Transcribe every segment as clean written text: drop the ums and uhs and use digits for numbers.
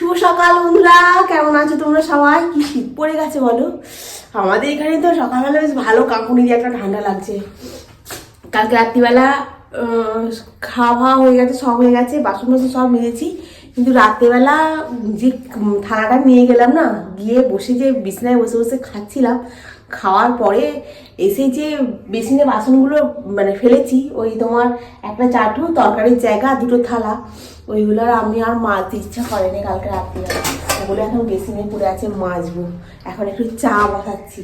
শুভ সকাল বন্ধুরা, কেমন আছো তোমরা সবাই? কি শীত পড়ে গেছে বলো। আমাদের এখানে তো সকালবেলা বেশ ভালো কাঁপুনি দিয়ে একটা ঠান্ডা লাগছে। কালকে রাত্রিবেলা খাওয়া হয়ে গেছে, সব হয়ে গেছে, বাসন বাসন সব মেজেছি, কিন্তু রাত্রেবেলা যে থালাটা নিয়ে গেলাম না, গিয়ে বসে যে বিছানায় বসে বসে খাচ্ছিলাম, খাওয়ার পরে এসে যে বেসিনে বাসনগুলো মানে ফেলেছি, ওই তোমার একটা চাটু, তরকারির জায়গা, দুটো থালা, ওইগুলো আর আমি আর মাজতে ইচ্ছা করেনি কালকে রাত্রিবেলা। ওগুলো এখন বেসিনে পড়ে আছে, মাজবো। এখন একটু চা বসাচ্ছি।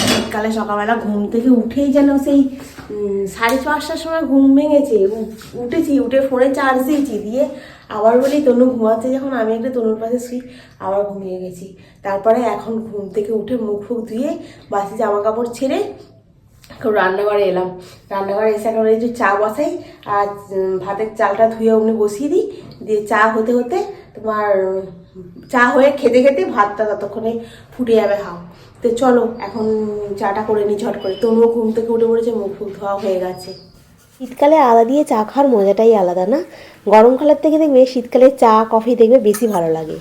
শীতকালে সকালবেলা ঘুম থেকে উঠেই যেন সেই 5:30টার সময় ঘুম ভেঙেছে। উঠেছি, উঠে ফোনে চার্জ দিয়েছি, দিয়ে আবার বলি তনু ঘুমাচ্ছে যখন, আমি একটা তনুর পাশে শুই, আবার ঘুমিয়ে গেছি। তারপরে এখন ঘুম থেকে উঠে মুখ ফুক ধুয়ে বাসি জামা কাপড় ছেড়ে রান্নাঘরে এলাম। রান্নাঘরে এসে এখন একটু চা বসাই, আর ভাতের চালটা ধুয়ে অমনি বসিয়ে দিই, দিয়ে চা হতে হতে তোমার চা হয়ে খেতে খেতে ভাতটা ততক্ষণে ফুটে যাবে। হাও তো চলো এখন চাটা করে নিই ঝট করে। তনুও ঘুম থেকে উঠে পড়েছে, মুখ ফুক ধোয়া হয়ে গেছে। শীতকালে আদা দিয়ে চা খাওয়ার মজাটাই আলাদা না? গরমকালের থেকে দেখবে শীতকালে চা কফি দেখবে বেশি ভালো লাগে।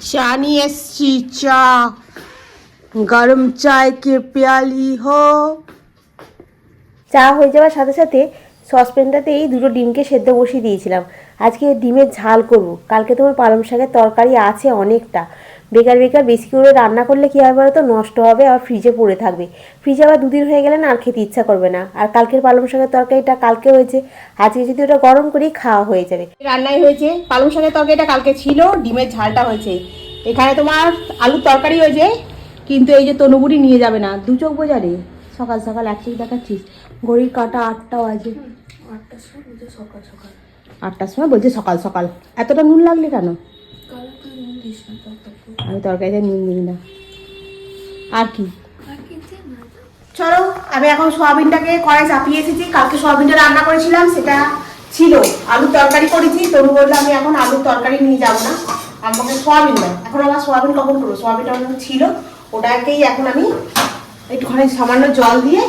চা নিয়ে এসছি, চা, গরম চায় কে প্যালি হো। চা হয়ে যাওয়ার সাথে সাথে সসপ্যানটাতেই দুটো ডিমকে সেদ্ধ বসিয়ে দিয়েছিলাম। আজকে ডিমের ঝাল করব। কালকে তোমার পালং শাকের তরকারি আছে অনেকটা, বেকার বেকার বেশি করে রান্না করলে কী হবে বলো তো, নষ্ট হবে আর ফ্রিজে পড়ে থাকবে। ফ্রিজে আবার দুদিন হয়ে গেলে না আর খেতে ইচ্ছা করবে না। আর কালকের পালং শাকের তরকারিটা কালকে হয়েছে, আজকে যদি ওটা গরম করেই খাওয়া হয়ে যাবে। রান্নাই হয়েছে, পালং শাকের তরকারিটা কালকে ছিল, ডিমের ঝালটা হয়েছে, এখানে তোমার আলুর তরকারি হয়েছে। কিন্তু এই যে তনুবুড়ি নিয়ে যাবে না, দু চোখ বোঝারে সকাল সকাল এক চোখ দেখাচ্ছিস, ঘড়ির কাটা 8টা বাজে। 8টার সময় বলছে সকাল সকাল, 8টার সময় বলছে সকাল সকাল। এতটা নুন লাগলে কেন? আমি তরকারিতে নুন দিই না। আর কি, চলো আমি এখন সোয়াবিনটাকে কড়াই চাপিয়ে এসেছি। কালকে সোয়াবিনটা রান্না করেছিলাম, সেটা ছিল, আলুর তরকারি করেছি। তনু বললো আমি এখন আলুর তরকারি নিয়ে যাবো না, আমাকে সোয়াবিন দাও। এখন আমার সোয়াবিন কখন করবো, সোয়াবিনটা ছিল, ওটাকেই এখন আমি একটুখানি সামান্য জল দিয়ে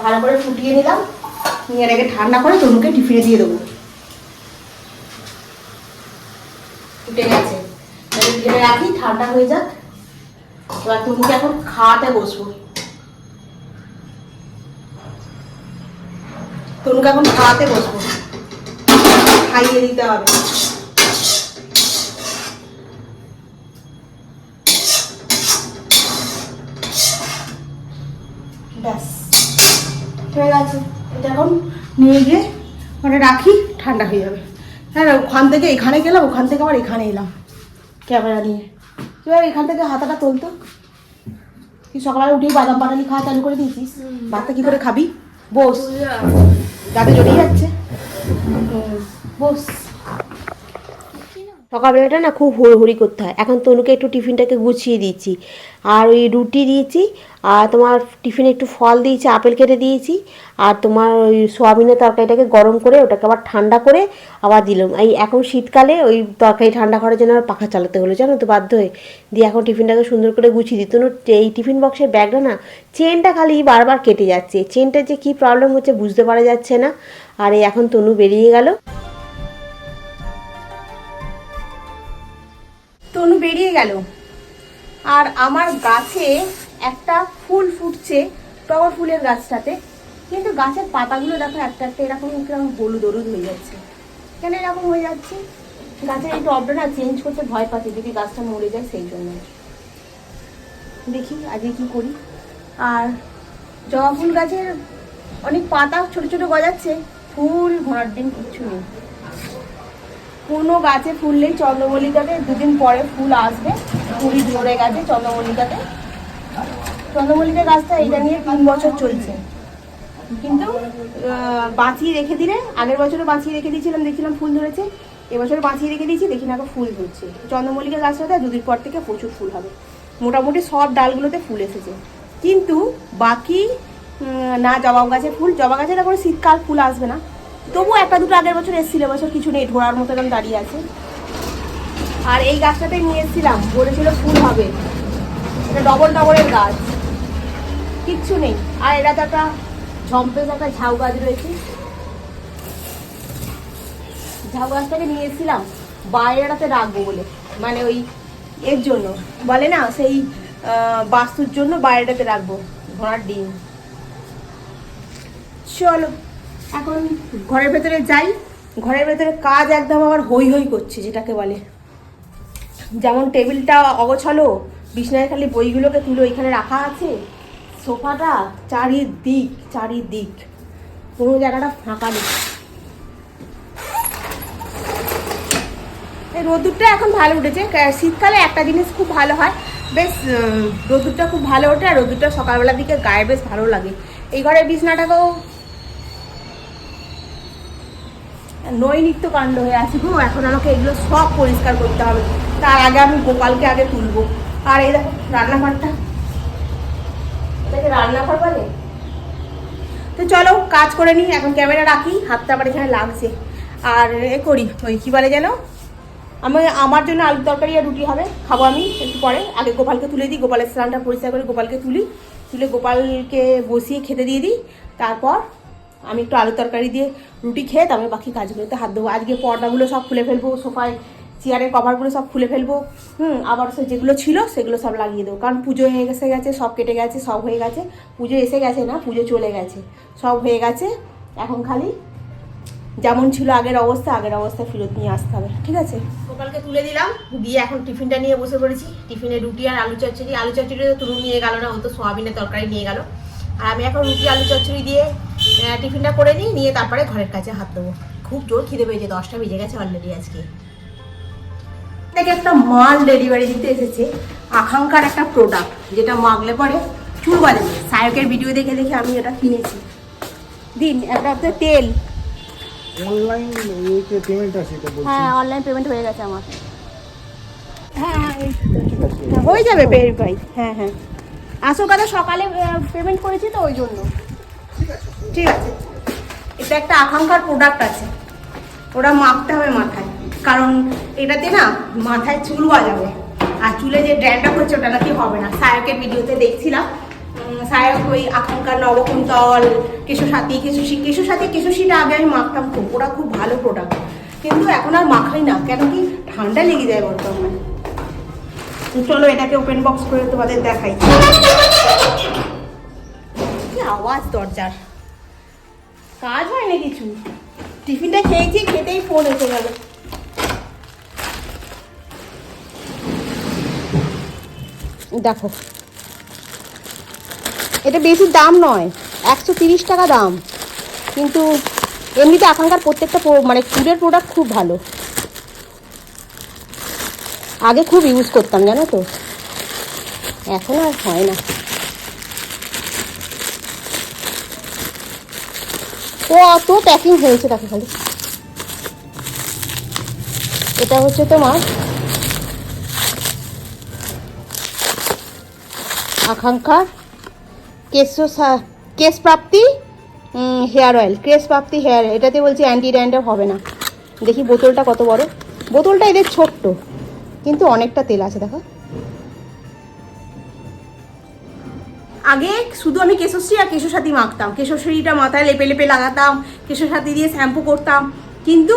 ভালো করে ফুটিয়ে নিলাম, নিয়ে রেখে ঠান্ডা করে তনুকে টিফিনে দিয়ে দেবো। ফুটে গেছে, ঢেলে রাখি, ঠান্ডা হয়ে যাক। এবার তনুকে এখন খাওয়াতে বসবো। তনুকে এখন খাওয়াতে বসবো, খাইয়ে দিতে হবে। ব্যাস হয়ে গেছে, এটা এখন নিয়ে গিয়ে মানে রাখি, ঠান্ডা হয়ে যাবে। হ্যাঁ, ওখান থেকে এখানে গেলাম, ওখান থেকে আবার এখানে এলাম ক্যামেরা নিয়ে। এবার এখান থেকে হাতাটা তুলতো। তুই সকালে উঠেই বাদাম পাটালি খাওয়া চালু করে দিয়েছিস, ভাতটা কি করে খাবি? বস, যাতে জড়িয়ে যাচ্ছে, বস। সকালবেলাটা না খুব হুড়োহুড়ি করতে হয়। এখন তনুকে একটু টিফিনটাকে গুছিয়ে দিয়েছি, আর ওই রুটি দিয়েছি, আর তোমার টিফিনে একটু ফল দিয়েছি, আপেল কেটে দিয়েছি, আর তোমার ওই সোয়াবিনের তরকারিটাকে গরম করে ওটাকে আবার ঠান্ডা করে আবার দিলাম। এই এখন শীতকালে ওই তরকারি ঠান্ডা করার জন্য আবার পাখা চালাতে হলো, জানো তো, বাধ্য হয়ে। দিয়ে এখন টিফিনটাকে সুন্দর করে গুছিয়ে দিই। তনু এই টিফিন বক্সের ব্যাগটা না চেনটা খালি বারবার কেটে যাচ্ছে, চেনটার যে কী প্রবলেম হচ্ছে বুঝতে পারা যাচ্ছে না। আর এই এখন তনু বেরিয়ে গেল। তনু বেরিয়ে গেল, আর আমার গাছে একটা ফুল ফুটছে, টগর ফুলের গাছটাতে, কিন্তু গাছের পাতাগুলো দেখো একটা একটা এরকম কিরকম হলুদ হলুদ হয়ে যাচ্ছে। কেন এরকম হয়ে যাচ্ছে? গাছের এই টবটা না চেঞ্জ করতে ভয় পাচ্ছি, যদি গাছটা মরে যায়, সেই জন্য। দেখি আজকে কি করি। আর জবা ফুল গাছের অনেক পাতা ছোট ছোট গজাচ্ছে, ফুল ঘোড়ার দিন কিচ্ছু নেই। কোনো গাছে ফুল নেই। চন্দ্রমল্লিকাতে দুদিন পরে ফুল আসবে, ফুলই ধরে গেছে চন্দ্রমল্লিকাতে। চন্দ্রমল্লিকা গাছটা এটা নিয়ে 3 বছর চলছে, কিন্তু বাঁচিয়ে রেখে দিলে, আগের বছরও বাঁচিয়ে রেখে দিয়েছিলাম, দেখছিলাম ফুল ধরেছে। এবছর বাঁচিয়ে রেখে দিয়েছি, দেখি না ফুল ধরছে। চন্দ্রমল্লিকা গাছটাতে 2 দিন পর থেকে প্রচুর ফুল হবে। মোটামুটি সব ডালগুলোতে ফুল এসেছে, কিন্তু বাকি না। জবা গাছের ফুল, জবা গাছের এখন শীতকাল ফুল আসবে না, তবু একটা দুটো আগের বছর এসেছিল, এবছর কিছু নেই, ঢোড়ার মতো এরকম দাঁড়িয়ে আছে। আর এই গাছটাতে নিয়ে এসেছিলাম, বলেছিল ফুল হবে, এটা ডবল ডবলের গাছ, কিচ্ছু নেই। আর এটা তো একটা ঝম্পেস একটা ঝাউ গাছ রয়েছে, ঝাউ গাছটাকে নিয়ে এসেছিলাম বাইরেটাতে রাখবো বলে, মানে ওই এর জন্য বলে না সেই বাস্তুর জন্য বাইরেটাতে রাখবো, ঘোড়ার ডিম। চলো এখন ঘরের ভেতরে যাই। ঘরের ভেতরে কাজ একদম আমার হই হই করছে, যেটাকে বলে। যেমন টেবিলটা অগোছালো, বিছানায় খালি বইগুলোকে তুলে ওইখানে রাখা আছে, সোফাটা চারিদিক কোনো জায়গাটা ফাঁকা নেই। এই রোদ্দুরটা এখন ভালো উঠেছে। শীতকালে একটা জিনিস খুব ভালো হয়, বেশ রোদ্দুরটা খুব ভালো ওঠে, আর রোদ্দুরটা সকালবেলার দিকে গায়ে বেশ ভালো লাগে। এই ঘরের বিছনাটাকেও নৈনিত্য কাণ্ড হয়ে আছে গো। এখন আমাকে এগুলো সব পরিষ্কার করতে হবে, তার আগে আমি গোপালকে আগে তুলবো। আর এই দেখো রান্নাঘরটা, এটাকে রান্নাঘর বলে। তো চলো কাজ করে নিই, এখন ক্যামেরা রাখি, হাতটা আবার এখানে লাগছে। আর এ করি ওই কী বলে যেন, আমার জন্য আলুর তরকারি আর রুটি হবে, খাবো আমি একটু পরে। আগে গোপালকে তুলে দিই, গোপালের স্নানটা পরিষ্কার করে গোপালকে তুলে গোপালকে বসিয়ে খেতে দিয়ে দিই। তারপর আমি একটু আলুর তরকারি দিয়ে রুটি খেয়ে তারপরে বাকি কাজগুলোতে হাত দেবো। আজকে পর্দাগুলো সব খুলে ফেলবো, সোফায় চেয়ারের কভারগুলো সব খুলে ফেলবো। আবার যেগুলো ছিল সেগুলো সব লাগিয়ে দেবো, কারণ পুজো এসে গেছে, সব কেটে গেছে, সব হয়ে গেছে। পুজো এসে গেছে না, পুজো চলে গেছে, সব হয়ে গেছে। এখন খালি যেমন ছিল আগের অবস্থা ফেরত নিয়ে আসতে হবে, ঠিক আছে। গোপালকে তুলে দিলাম, দিয়ে এখন টিফিনটা নিয়ে বসে পড়েছি। টিফিনে রুটি আর আলু চচ্চড়ি তো তুমি নিয়ে গেল না, ও তো সোয়াবিনের তরকারি নিয়ে গেল। আর আমি এখন রুটি আলু চচ্চড়ি দিয়ে টিফিনটা করে নিয়ে তারপরে ঘরের কাছে হাত দেবো। খুব জোর খিদে পেয়েছে, 10টা বেজে গেছে অলরেডি। আজকে থেকে একটা মাল ডেলিভারি দিতে এসেছে, আকাঙ্ক্ষার একটা প্রোডাক্ট, যেটা মাগলে পরে চুল বাঁধে। সায়কের ভিডিও দেখে আমি এটা কিনেছি। দিন একটা তেল অনলাইন পেমেন্ট আছে, এটা বলছি। হ্যাঁ অনলাইন পেমেন্ট হয়ে গেছে আমার। হ্যাঁ ঠিক আছে, হয়ে যাবে ভেরিফাই। হ্যাঁ আসল কথা সকালে পেমেন্ট করেছি তো ওই জন্য। ঠিক আছে, এটা একটা আকাঙ্ক্ষার প্রোডাক্ট আছে, ওটা মাখতে হবে মাথায়, কারণ এটাতে না মাথায় চুল গজাবে, আর চুলে যে ড্যান্ড্রাফ হচ্ছে ওটা নাকি হবে না। সায়কের ভিডিওতে দেখছিলাম, সায়ক ওই আকাঙ্ক্ষার নবকুন্তল, কেশোসাথীটা আগে আমি মাখতাম খুব, ওরা খুব ভালো প্রোডাক্ট, কিন্তু এখন আর মাখাই না, কেন কি ঠান্ডা লেগে যায় বর্তমানে। চলো এটাকে ওপেন বক্স করে তোমাদের দেখাই। কি আওয়াজ দরজার, কাজ হয় না কিছু। টিফিনটা খেয়েছি, খেতেই ফোন এসে গেল। দেখো এটা বেশি দাম নয়, 130 টাকা দাম, কিন্তু এমনিতে আকাঙ্ক্ষার প্রত্যেকটা মানে চুলের প্রোডাক্ট খুব ভালো। আগে খুব ইউজ করতাম জানো তো, এখন আর হয় না। ও অত প্যাকিং হয়েছে, দেখো খালি। এটা হচ্ছে তোমার আকাঙ্ক্ষার কেশ প্রাপ্তি হেয়ার অয়েল, এটাতে বলছি অ্যান্টি ড্যান্ড্রাফ হবে না। দেখি বোতলটা কত বড়, বোতলটা এদের ছোট্ট কিন্তু অনেকটা তেল আছে দেখো। আগে শুধু আমি কেশশ্রী আর কেশসাথী মাখতাম, কেশশ্রীটা মাথায় লেপে লাগাতাম, কেশসাথী দিয়ে শ্যাম্পু করতাম, কিন্তু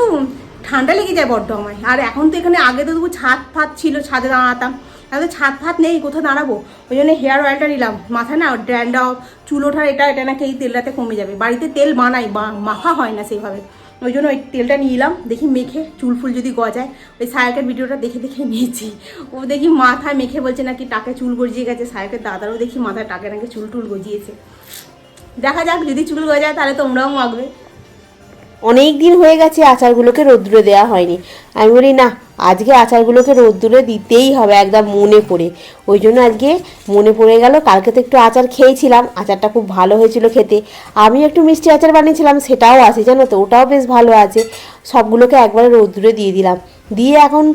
ঠান্ডা লেগে যায় বড্ড আমায়। আর এখন তো এখানে আগে তো তবু ছাদ ফাত ছিল, ছাদে দাঁড়াতাম, এখন তো ছাদ ফাত নেই, কোথাও দাঁড়াবো। ওই জন্য হেয়ার অয়েলটা নিলাম, মাথায় না ড্যান্ড্রাফ চুল ওঠার এটা নাকি এই তেলটাতে কমে যাবে। বাড়িতে তেল বানাই, মাখা হয় না সেইভাবে, ওই জন্য ওই তেলটা নিয়ে এলাম। দেখি মেখে চুল ফুল যদি গজায়, ওই সায়কের ভিডিওটা দেখে নিয়েছি, ও দেখি মাথায় মেখে বলছে নাকি টাকে চুল গজিয়ে গেছে। সায়কের দাদারও দেখি মাথায় টাকে নাকি চুল টুল গজিয়েছে। দেখা যাক, যদি চুল গজায় তাহলে তোমরাও মাখবে। অনেক দিন হয়ে গেছে আচারগুলোকে রোদ্দুরে দেওয়া হয়নি। আমি বলি না, আজকে আচারগুলোকে রোদ্দুরে দিতেই হবে একদম মনে পড়ে। ওই জন্য আজকে মনে পড়ে গেল। কালকে তো একটু আচার খেয়েছিলাম, আচারটা খুব ভালো হয়েছিল খেতে। আমি একটু মিষ্টি আচার বানিয়েছিলাম, সেটাও আছে জানো তো, ওটাও বেশ ভালো আছে। সবগুলোকে একবারে রোদ্দুরে দিয়ে দিলাম। দিয়ে এখন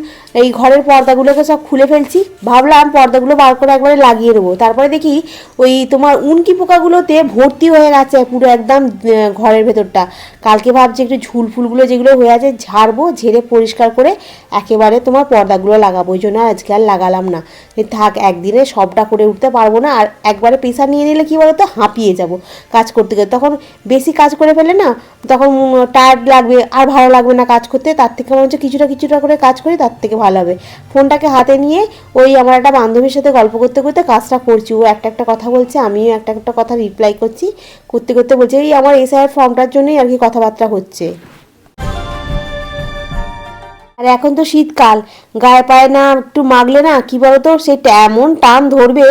এই ঘরের পর্দাগুলোকে সব খুলে ফেলছি। ভাবলাম পর্দাগুলো বার করে একবারে লাগিয়ে দেবো। তারপরে দেখি ওই তোমার উনকি পোকাগুলোতে ভর্তি হয়ে গেছে পুরো একদম ঘরের ভেতরটা। কালকে ভাবছি একটু ঝুল ফুলগুলো যেগুলো হয়ে আছে ঝাড়বো, ঝেড়ে পরিষ্কার করে একেবারে তোমার পর্দাগুলো লাগাবো। ওই জন্য আজকে আর লাগালাম না, থাক একদিনে সবটা করে উঠতে পারবো না। আর একবারে প্রেশার নিয়ে নিলে কী বলো তো, হাঁপিয়ে যাব কাজ করতে গেলে। তখন বেশি কাজ করে ফেলে না, তখন টায়ার্ড লাগবে, আর ভালো লাগবে না কাজ করতে। তার থেকে মনে হচ্ছে কিছুটা করে কাজ করি, তার থেকে ভালো হবে। ফোনটাকে হাতে নিয়ে ওই আমার একটা বান্ধবীর সাথে গল্প করতে করতে কাজটা করছি। ও একটা কথা বলছে, আমিও একটা কথা রিপ্লাই করছি। করতে করতে বলছে এই আমার এসআইয়ের ফর্মটার জন্যই আর কি কথাবার্তা হচ্ছে। আর এখন তো শীতকাল, গায়ে পায়ে না একটু মাখলে না কী বলতো সে এমন টান ধরবে,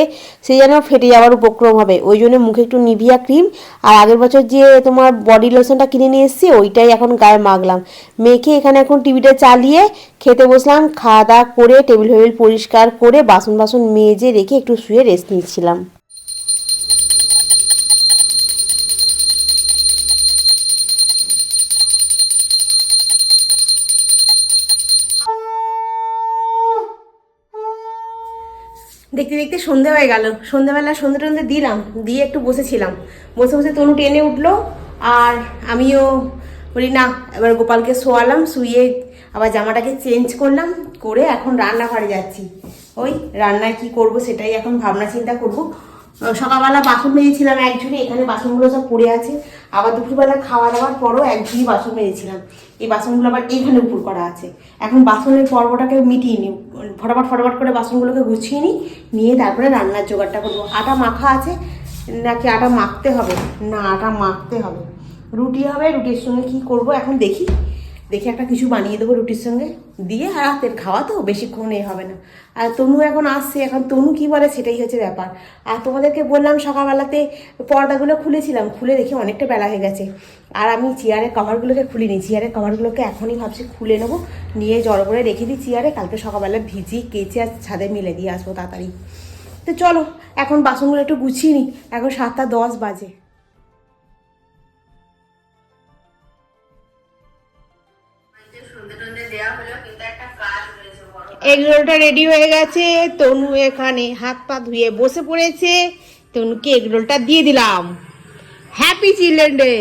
সে যেন ফেটে যাওয়ার উপক্রম হবে। ওই জন্য মুখে একটু নিভিয়া ক্রিম আর আগের বছর যে তোমার বডি লোশনটা কিনে নিয়ে এসেছি ওইটাই এখন গায়ে মাখলাম। মেখে এখানে এখন টিভিটা চালিয়ে খেতে বসলাম। খাওয়া দাওয়া করে টেবিল ফেবিল পরিষ্কার করে বাসন মেজে রেখে একটু শুয়ে রেস্ট নিচ্ছিলাম। দেখতে দেখতে সন্ধে হয়ে গেল। সন্ধেবেলা সন্ধে টন্ধে দিলাম, দিয়ে একটু বসেছিলাম। বসে বসে তনু টেনে উঠলো, আর আমিও বলি না, এবার গোপালকে শোয়ালাম। শুয়ে আবার জামাটাকে চেঞ্জ করলাম, করে এখন রান্নাঘরে যাচ্ছি। ওই রান্নায় কি করব সেটাই এখন ভাবনা চিন্তা করব। সকালবেলা বাসন মেজেছিলাম এক ঝুড়ি, এখানে বাসনগুলো সব পড়ে আছে। আবার দুপুরবেলা খাওয়া দাওয়ার পরও এক ঝুড়ি বাসন মেজেছিলাম। এই বাসনগুলো আবার এইখানে উপর করা আছে। এখন বাসনের পর্বটাকে মিটিয়ে নিই, ফটাফট করে বাসনগুলোকে গুছিয়ে নিয়ে তারপরে রান্নার জোগাড়টা করবো। আটা মাখা আছে নাকি আটা মাখতে হবে? না, আটা মাখতে হবে। রুটি হবে, রুটির সঙ্গে কি করব এখন দেখি একটা কিছু বানিয়ে দেবো রুটির সঙ্গে দিয়ে। আর রাতের খাওয়া তো বেশিক্ষণ হবে না। আর তনু এখন আসছে, এখন তনু কি বলে সেটাই হচ্ছে ব্যাপার। আর তোমাদেরকে বললাম সকালবেলাতে পর্দাগুলো খুলেছিলাম, খুলে দেখি অনেকটা বেলা হয়ে গেছে। আর আমি চেয়ারের কভারগুলোকে খুলিনি, চেয়ারের কভারগুলোকে এখনই ভাবছি খুলে নেবো, নিয়ে জড়ো করে রেখে দিই চেয়ারে। কালকে সকালবেলা ভিজি কেচে আর ছাদে মিলে দিয়ে আসবো তাড়াতাড়ি। তো চলো এখন বাসনগুলো একটু গুছিয়ে নিই, এখন 7:10 বাজে। এগরোলটা রেডি হয়ে গেছে, তনু এখানে হাত পা ধুয়ে বসে পড়েছে। তনুকে এগরোলটা দিয়ে দিলাম। Happy children day.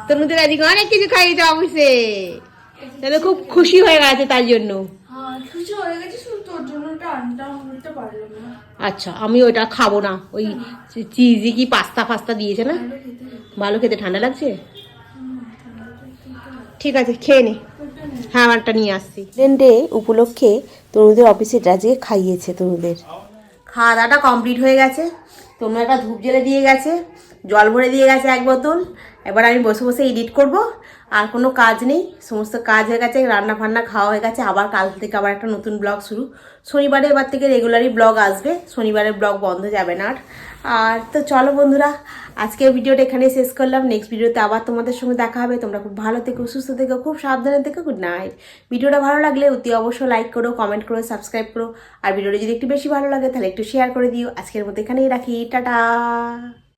তনুদের আজকে অনেক কিছু খাইয়ে দেওয়া হয়েছে, তাহলে খুব খুশি হয়ে গেছে তার জন্য। আচ্ছা, আমি ওইটা খাবো না, ওই চিজি কি পাস্তা দিয়েছে না, ভালো খেতে। ঠান্ডা লাগছে? ঠিক আছে, খেয়ে নে। হ্যাঁ, আমারটা নিয়ে আসছি। ডে উপলক্ষে তনুদের অফিসে আজকে খাইয়েছে। তনুদের খাওয়া দাওয়াটা কমপ্লিট হয়ে গেছে। তনু একটা ধূপ জ্বেলে দিয়ে গেছে, জল ভরে দিয়ে গেছে 1 বোতল। এবার আমি বসে বসে এডিট করব, আর কোনো কাজ নেই, সমস্ত কাজ হয়ে গেছে। রান্না ফান্না খাওয়া হয়ে গেছে। আবার কাল থেকে আবার একটা নতুন ব্লগ শুরু। শনিবারে এবার থেকে রেগুলারই ব্লগ আসবে, শনিবারের ব্লগ বন্ধ যাবে না। আর তো চলো বন্ধুরা, আজকে ভিডিওটা এখানে শেষ করলাম। নেক্সট ভিডিওতে আবার তোমাদের সঙ্গে দেখা হবে। তোমরা খুব ভালো থেকো, সুস্থ থেকো, খুব সাবধানে থেকো। Good night. ভিডিওটা ভালো লাগলে অতি অবশ্যই লাইক করো, কমেন্ট করো, সাবস্ক্রাইব করো। আর ভিডিওটা যদি একটু বেশি ভালো লাগে তাহলে একটু শেয়ার করে দিও। আজকের মতো এখানেই রাখি, টাটা।